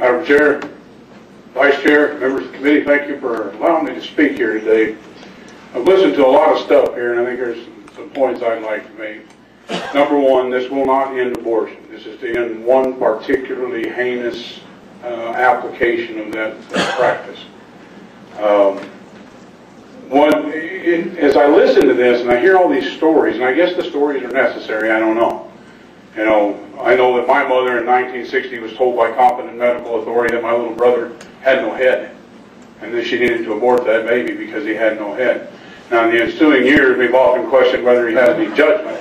Madam Chair, Vice Chair, members of the committee, thank you for allowing me to speak here today. I've listened to a lot of stuff here, and I think there's some points I'd like to make. Number one, this will not end abortion. This is to end one particularly heinous application of that practice. As I listen to this and I hear all these stories, and I guess the stories are necessary, I don't know. You know, I know that my mother in 1960 was told by competent medical authority that my little brother had no head, and that she needed to abort that baby because he had no head. Now, in the ensuing years, we've often questioned whether he had any judgment.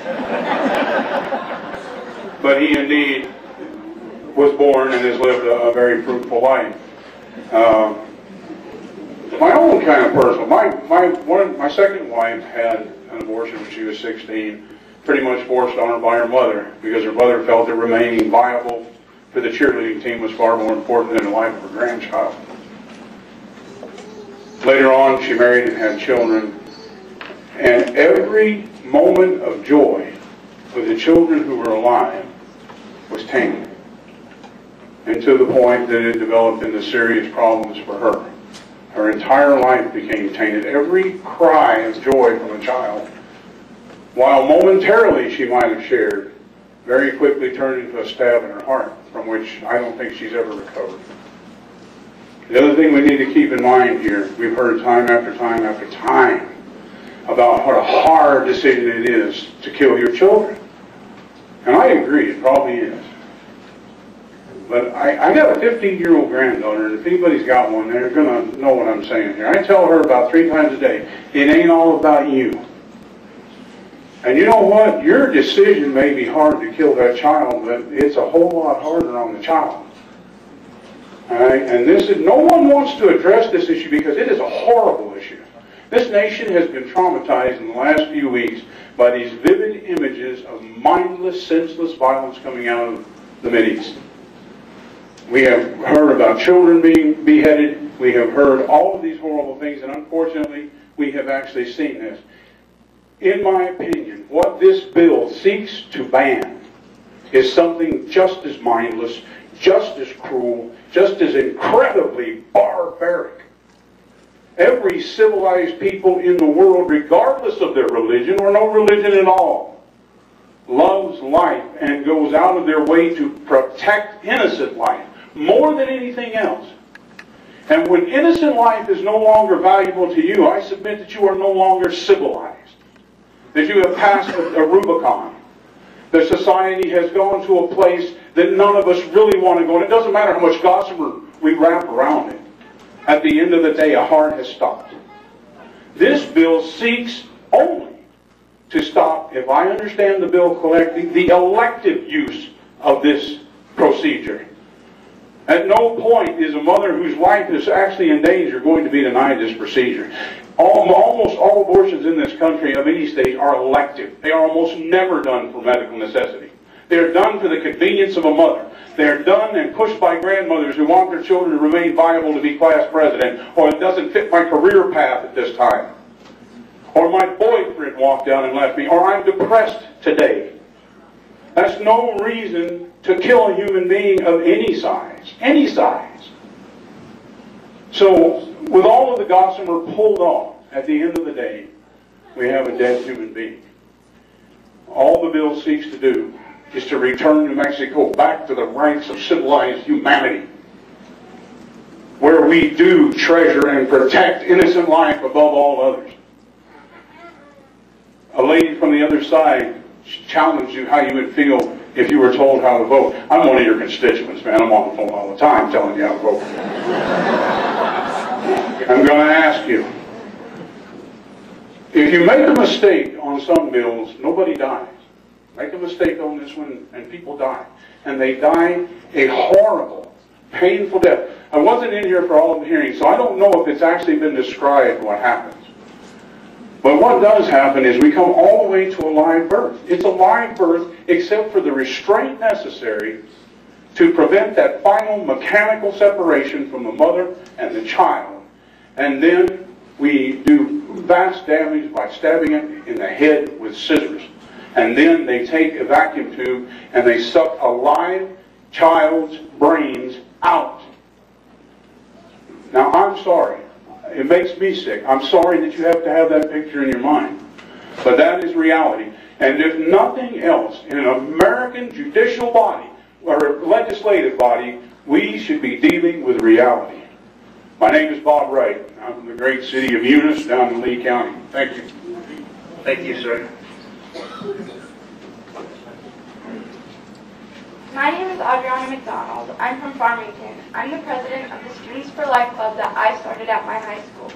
But he indeed was born and has lived a very fruitful life. My own kind of personal, my second wife had an abortion when she was 16, pretty much forced on her by her mother, because her mother felt that remaining viable for the cheerleading team was far more important than the life of her grandchild. Later on, she married and had children, and every moment of joy with the children who were alive was tainted, and to the point that it developed into serious problems for her. Her entire life became tainted. Every cry of joy from a child, while momentarily she might have shared, very quickly turned into a stab in her heart, from which I don't think she's ever recovered. The other thing we need to keep in mind here, we've heard time after time after time about what a hard decision it is to kill your children. And I agree, it probably is. But I got a 15-year-old granddaughter, and if anybody's got one, they're going to know what I'm saying here. I tell her about 3 times a day, it ain't all about you. And you know what? Your decision may be hard to kill that child, but it's a whole lot harder on the child. All right? And no one wants to address this issue because it is a horrible issue. This nation has been traumatized in the last few weeks by these vivid images of mindless, senseless violence coming out of the Mideast. We have heard about children being beheaded. We have heard all of these horrible things, and unfortunately, we have actually seen this. In my opinion, what this bill seeks to ban is something just as mindless, just as cruel, just as incredibly barbaric. Every civilized people in the world, regardless of their religion or no religion at all, loves life and goes out of their way to protect innocent life more than anything else. And when innocent life is no longer valuable to you, I submit that you are no longer civilized, that you have passed a Rubicon. The society has gone to a place that none of us really want to go. And it doesn't matter how much gossamer we wrap around it. At the end of the day, a heart has stopped. This bill seeks only to stop, if I understand the bill correctly, the elective use of this procedure. At no point is a mother whose life is actually in danger going to be denied this procedure. Almost all abortions in this country of any stage are elective. They are almost never done for medical necessity. They're done for the convenience of a mother. They're done and pushed by grandmothers who want their children to remain viable to be class president, or it doesn't fit my career path at this time, or my boyfriend walked out and left me, or I'm depressed today. That's no reason to kill a human being of any size. Any size. So, with all of the gossamer pulled off, at the end of the day, we have a dead human being. All the bill seeks to do is to return New Mexico back to the ranks of civilized humanity, where we do treasure and protect innocent life above all others. A lady from the other side challenged you how you would feel if you were told how to vote. I'm one of your constituents, man. I'm on the phone all the time telling you how to vote. I'm going to ask you, if you make a mistake on some bills, nobody dies. Make a mistake on this one, and people die. And they die a horrible, painful death. I wasn't in here for all of the hearings, so I don't know if it's actually been described what happens. But what does happen is we come all the way to a live birth. It's a live birth except for the restraint necessary to prevent that final mechanical separation from the mother and the child. And then we do vast damage by stabbing it in the head with scissors. And then they take a vacuum tube and they suck a live child's brains out Now, I'm sorry. It makes me sick. I'm sorry that you have to have that picture in your mind. But that is reality. And if nothing else, in an American judicial body, or legislative body, we should be dealing with reality. My name is Bob Wright. I'm from the great city of Eunice down in Lee County. Thank you. Thank you, sir. My name is Adriana McDonald. I'm from Farmington. I'm the president of the Students for Life Club that I started at my high school.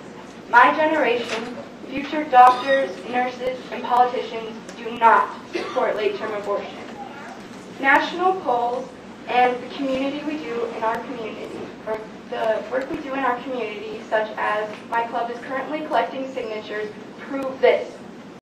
My generation, future doctors, nurses, and politicians do not support late-term abortion. National polls and the community we do in our community, or the work we do in our community, such as my club is currently collecting signatures, prove this.